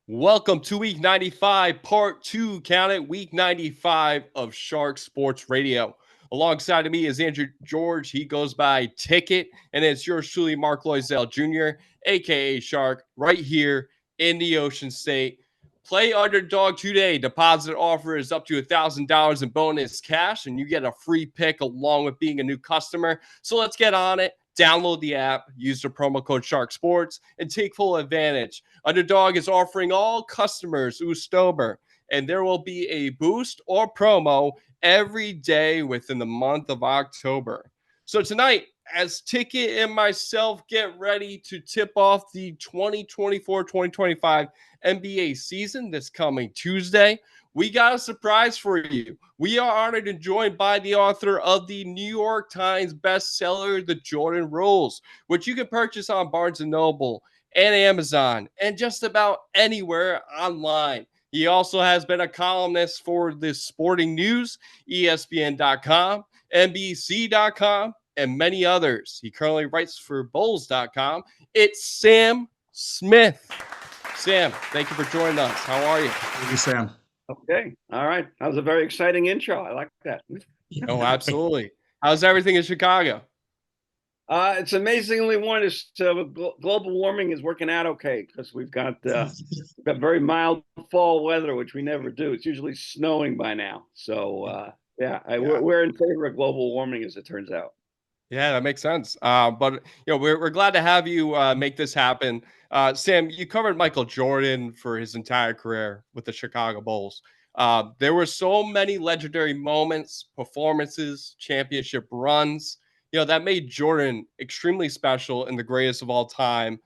Welcome to week 95, part two, count it, week 95 of Shark Sports Radio. Alongside of me is Andrew George. He goes by Ticket, and it's yours truly, Mark Loisel Jr., aka Shark, right here in the Ocean State. Play underdog today. Deposit offer is up to $1,000 in bonus cash, and you get a free pick along with being a new customer. So let's get on it. Download the app, use the promo code Shark Sports, and take full advantage. Underdog is offering all customers Ustober, and there will be a boost or promo every day within the month of October. So tonight, as Ticket and myself get ready to tip off the 2024-2025 NBA season this coming Tuesday, we got a surprise for you. We are honored and joined by the author of the New York Times bestseller, The Jordan Rules, which you can purchase on Barnes & Noble and Amazon and just about anywhere online. He also has been a columnist for the Sporting News, ESPN.com, NBC.com, and many others. He currently writes for Bulls.com. It's Sam Smith. Sam, thank you for joining us. How are you? Thank you, Sam. Okay. All right. That was a very exciting intro. I like that. Oh, absolutely. How's everything in Chicago? It's amazingly warm. Global warming is working out okay because we've got very mild fall weather, which we never do. It's usually snowing by now. So, we're in favor of global warming, as it turns out. Yeah, that makes sense. But we're glad to have you make this happen. Sam, you covered Michael Jordan for his entire career with the Chicago Bulls. There were so many legendary moments, performances, championship runs, that made Jordan extremely special and the greatest of all time.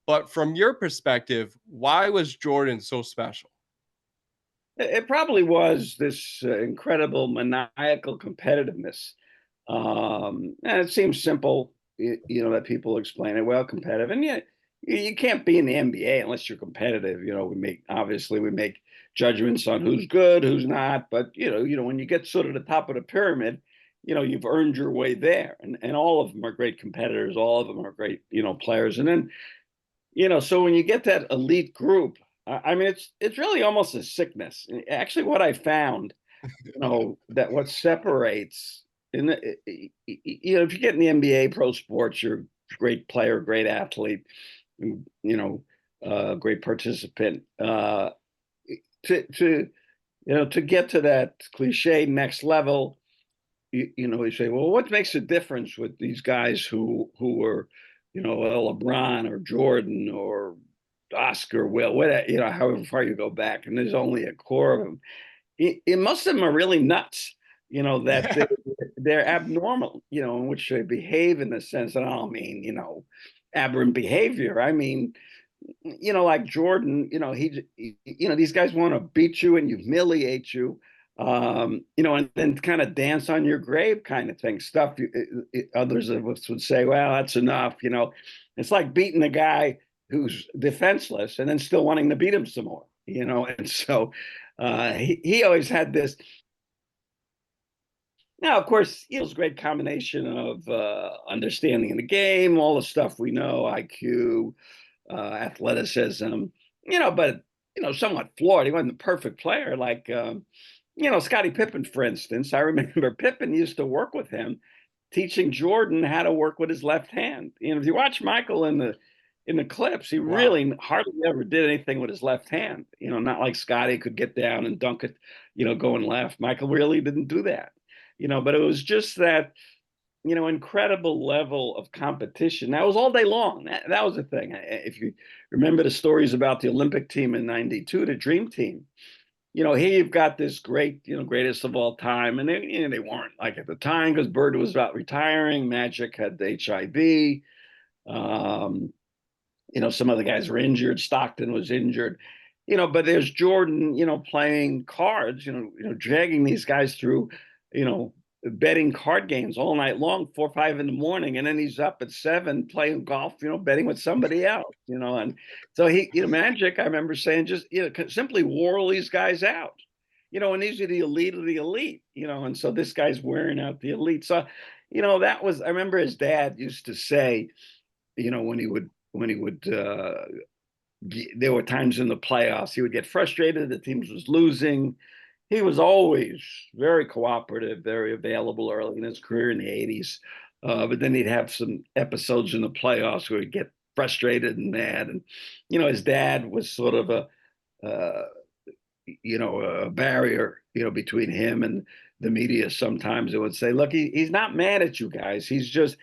But from your perspective, why was Jordan so special? It probably was this incredible maniacal competitiveness. And it seems simple, that people explain it well, competitive. And yet you can't be in the NBA unless you're competitive. We make judgments on who's good, who's not. But, when you get sort of the top of the pyramid, you've earned your way there. And all of them are great competitors. All of them are great, players. And then, so when you get that elite group, I mean, it's really almost a sickness. Actually, what I found, that what separates if you get in the NBA, pro sports, you're a great player, great athlete, great participant. To get to that cliche next level, you say, well, what makes a difference with these guys who are, LeBron or Jordan or Oscar, whatever, however far you go back, and there's only a core of them. Most of them are really nuts. That they're abnormal, in which they behave in the sense that I don't mean, aberrant behavior. I mean, like Jordan, these guys want to beat you and humiliate you, and then kind of dance on your grave kind of thing. Stuff others of us would say, well, that's enough. It's like beating a guy who's defenseless and then still wanting to beat him some more, and so he always had this. Now, of course, it's a great combination of understanding of the game, all the stuff we know, IQ, athleticism, but, somewhat flawed. He wasn't the perfect player. Like, Scottie Pippen, for instance. I remember Pippen used to work with him, teaching Jordan how to work with his left hand. If you watch Michael in the clips, he really hardly ever did anything with his left hand. Not like Scottie could get down and dunk it, going left. Michael really didn't do that. But it was just that, incredible level of competition. That was all day long. That was the thing. If you remember the stories about the Olympic team in '92, the Dream Team, here you've got this great, greatest of all time. And they weren't like at the time because Bird was about retiring. Magic had HIV. Some other guys were injured. Stockton was injured. But there's Jordan, playing cards, dragging these guys through, betting card games all night long, 4 or 5 in the morning, and then he's up at 7 playing golf, betting with somebody else, and so he, Magic, I remember saying, just simply wore all these guys out, and these are the elite of the elite, and so this guy's wearing out the elite. So, that was, I remember his dad used to say, when he would there were times in the playoffs he would get frustrated. The team was losing. He was always very cooperative, very available early in his career in the 80s. But then he'd have some episodes in the playoffs where he'd get frustrated and mad. And, his dad was sort of uh, a barrier, between him and the media. Sometimes it would say, look, he's not mad at you guys. He's just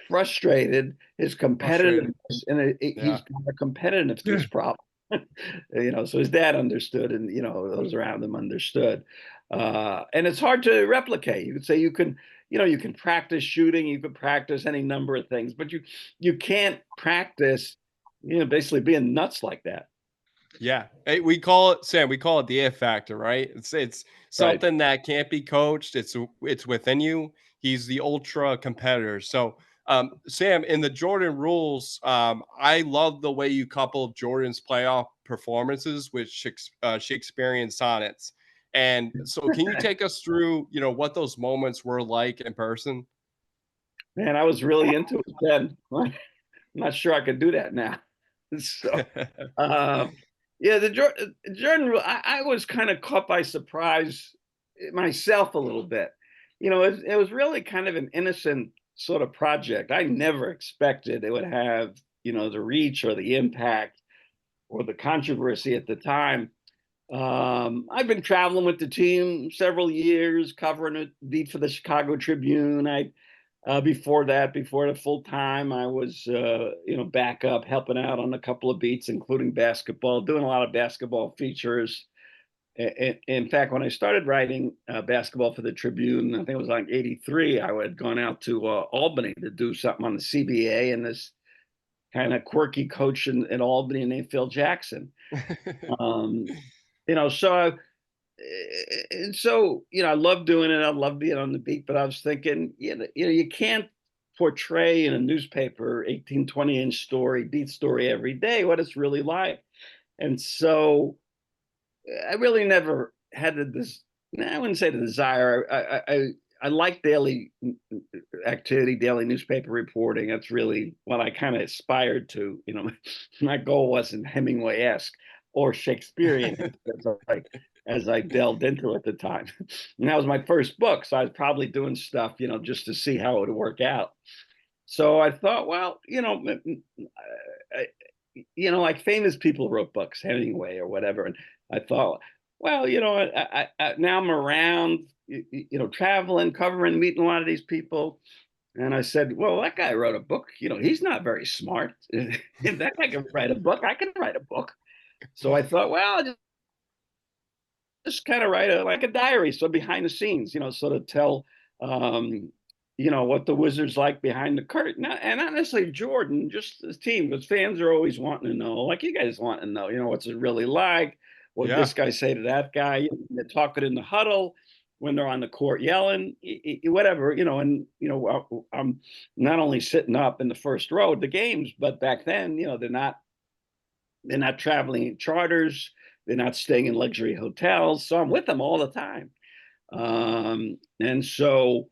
frustrated. His Frustrated. competitiveness, and Yeah. he's got a competitiveness problem. So his dad understood, and those around him understood. And it's hard to replicate. You could say you can practice shooting, you could practice any number of things, but you can't practice, basically being nuts like that. Yeah. Hey, we call it, Sam, we call it the if factor, right? It's Right. something that can't be coached. It's within you. He's the ultra competitor. So Sam, in the Jordan rules, I love the way you couple Jordan's playoff performances with Shakespearean sonnets. And so can you take us through, what those moments were like in person? Man, I was really into it then. I'm not sure I could do that now. So, uh, yeah, the Jordan rule, I was kind of caught by surprise myself a little bit. It was really kind of an innocent sort of project. I never expected it would have, the reach or the impact or the controversy at the time. I've been traveling with the team several years, covering a beat for the Chicago Tribune. Before that, before the full time, I was back up helping out on a couple of beats, including basketball, doing a lot of basketball features. In fact, when I started writing basketball for the Tribune, I think it was like '83, I had gone out to Albany to do something on the CBA, and this kind of quirky coach in Albany named Phil Jackson. Um, so I love doing it. I love being on the beat, but I was thinking, you can't portray in a newspaper 18, 20-inch story, beat story every day, what it's really like. And so I really never had this, I wouldn't say the desire. I like daily activity, daily newspaper reporting. That's really what I kind of aspired to. My goal wasn't Hemingway-esque or Shakespearean as I delved into at the time. And that was my first book, so I was probably doing stuff, just to see how it would work out. So I thought, well, like famous people wrote books, Hemingway or whatever, and I thought, well, now I'm around, traveling, covering, meeting a lot of these people. And I said, well, that guy wrote a book. He's not very smart. If that guy can write a book, I can write a book. So I thought, well, I'll just kind of write like a diary, so behind the scenes, sort of tell, what the Wizards like behind the curtain. And not necessarily Jordan, just the team, because fans are always wanting to know, like you guys want to know, what's it really like? What Yeah. this guy say to that guy? They're talking in the huddle when they're on the court yelling, whatever, and I'm not only sitting up in the first row of the games, but back then, they're not traveling in charters, they're not staying in luxury hotels, so I'm with them all the time. And so,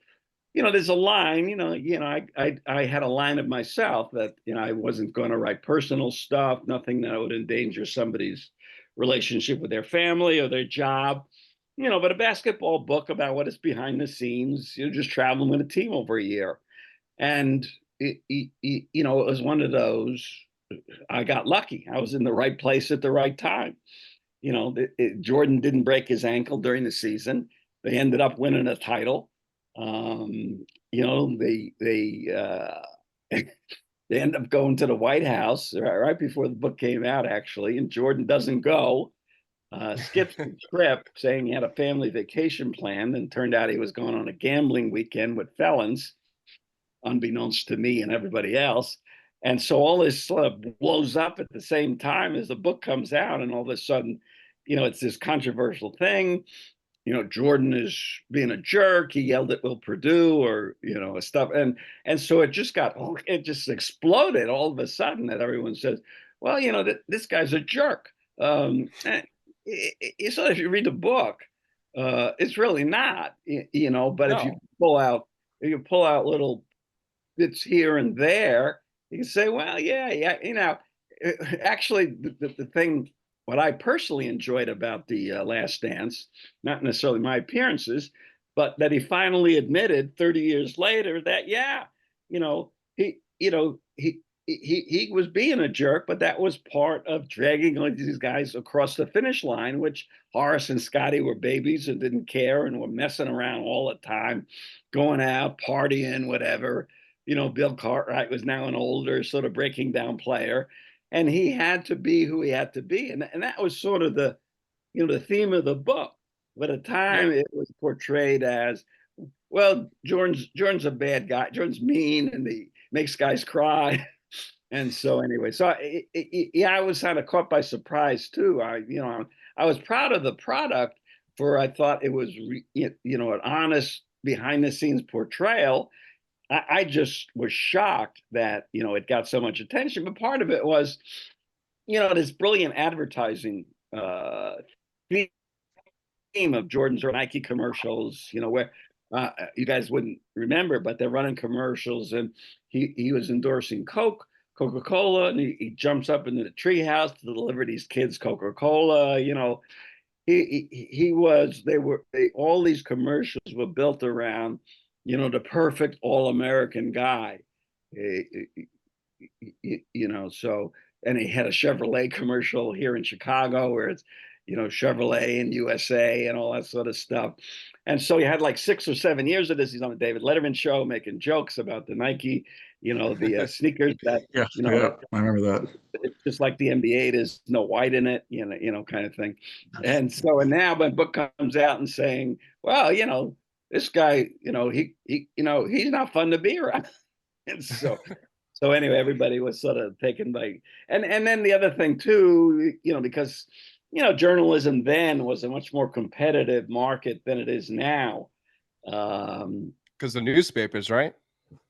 there's a line, I had a line of myself that, I wasn't going to write personal stuff, nothing that would endanger somebody's relationship with their family or their job, but a basketball book about what is behind the scenes, just traveling with a team over a year. And, it was one of those, I got lucky. I was in the right place at the right time. Jordan didn't break his ankle during the season. They ended up winning a title. They end up going to the White House right before the book came out, actually, and Jordan doesn't go. Skips the trip, saying he had a family vacation planned, and turned out he was going on a gambling weekend with felons, unbeknownst to me and everybody else. And so all this sort of blows up at the same time as the book comes out, and all of a sudden, it's this controversial thing. Jordan is being a jerk. He yelled at Will Purdue, or stuff, and so it just exploded all of a sudden. That everyone says, well, this guy's a jerk. So if you read the book, it's really not, But No. if you pull out little bits here and there, you can say, well, yeah, yeah, actually, the thing, what I personally enjoyed about the Last Dance, not necessarily my appearances, but that he finally admitted 30 years later that, yeah, you know, he was being a jerk, but that was part of dragging all these guys across the finish line, which Horace and Scotty were babies and didn't care and were messing around all the time, going out, partying, whatever. Bill Cartwright was now an older, sort of breaking down player, and he had to be who he had to be. And that was sort of the theme of the book. But at the Yep. time, it was portrayed as, well, Jordan's a bad guy. Jordan's mean and he makes guys cry. And so anyway, yeah, I was kind of caught by surprise too. I was proud of the product, for I thought it was an honest behind the scenes portrayal. I just was shocked that it got so much attention. But part of it was this brilliant advertising theme of Jordan's or Nike commercials, where you guys wouldn't remember, but they're running commercials, and he was endorsing Coca-Cola, and he jumps up into the treehouse to deliver these kids Coca-Cola. He was. All these commercials were built around, the perfect all-American guy. So, and he had a Chevrolet commercial here in Chicago where it's Chevrolet and USA and all that sort of stuff. And so he had like 6 or 7 years of this. He's on the David Letterman show making jokes about the Nike, the sneakers that, Yeah, I remember that. It's just like the NBA. There's no white in it, kind of thing. And now when book comes out and saying, well, this guy, he's not fun to be around. And so anyway, everybody was sort of taken by, and then the other thing too, because journalism then was a much more competitive market than it is now. Because the newspapers, right?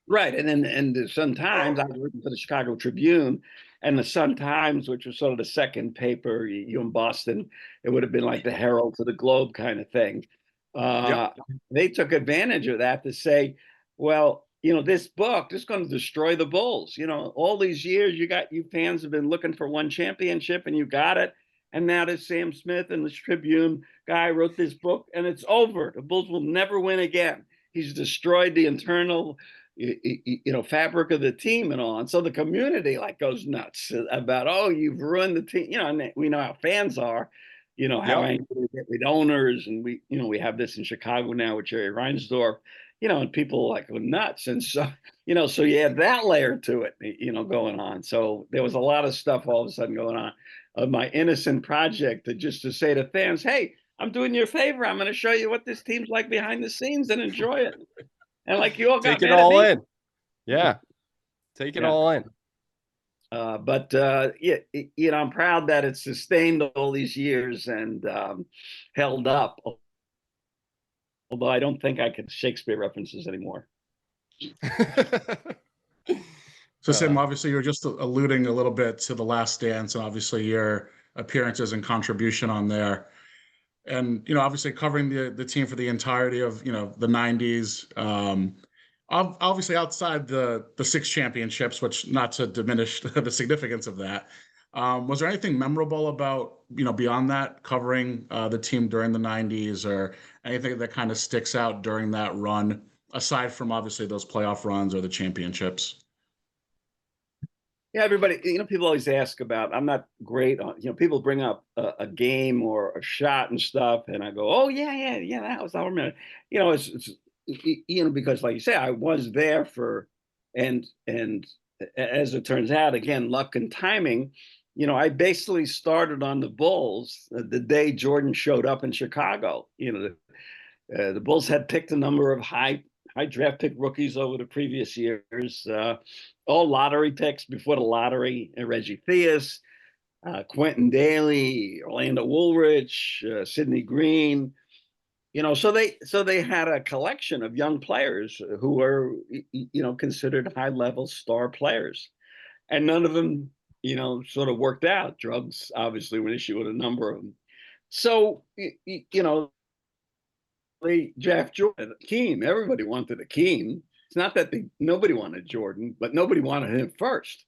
Right. And the Sun-Times, I was working for the Chicago Tribune, and the Sun-Times, which was sort of the second paper, you in Boston, it would have been like the Herald to the Globe kind of thing. Yep. They took advantage of that to say, well, this book is going to destroy the Bulls. All these years you fans have been looking for one championship and you got it. And now this Sam Smith and the Tribune guy wrote this book and it's over. The Bulls will never win again. He's destroyed the internal fabric of the team and all. And so the community goes nuts about, oh, you've ruined the team. And we know how fans are, how angry we get with owners. And we have this in Chicago now with Jerry Reinsdorf, and people go nuts. And so, so you had that layer to it, going on. So there was a lot of stuff all of a sudden going on of my innocent project to say to fans, hey, I'm doing you a favor. I'm going to show you what this team's like behind the scenes and enjoy it. And you all got take it mad all at me. in. Yeah. Take it all in. But I'm proud that it's sustained all these years and held up. Although I don't think I could Shakespeare references anymore. So Sam, obviously you're just alluding a little bit to The Last Dance and obviously your appearances and contribution on there. And, obviously covering the team for the entirety of, the 90s. Obviously outside the 6 championships, which not to diminish the significance of that. Was there anything memorable about, beyond that, covering the team during the 90s or anything that kind of sticks out during that run, aside from obviously those playoff runs or the championships? Yeah, everybody, people always ask about, I'm not great on, people bring up a game or a shot and stuff. And I go, oh, yeah, that was, I remember, it's because like you say, I was there and as it turns out, again, luck and timing, I basically started on the Bulls the day Jordan showed up in Chicago. The Bulls had picked a number of high draft pick rookies over the previous years, all lottery picks before the lottery. Reggie Theus, Quentin Daly, Orlando Woolrich, Sidney Green. So they had a collection of young players who were, considered high level star players, and none of them, sort of worked out. Drugs obviously were an issue with a number of them. So they draft Jordan, Akeem. Everybody wanted Akeem. It's not that nobody wanted Jordan, but nobody wanted him first.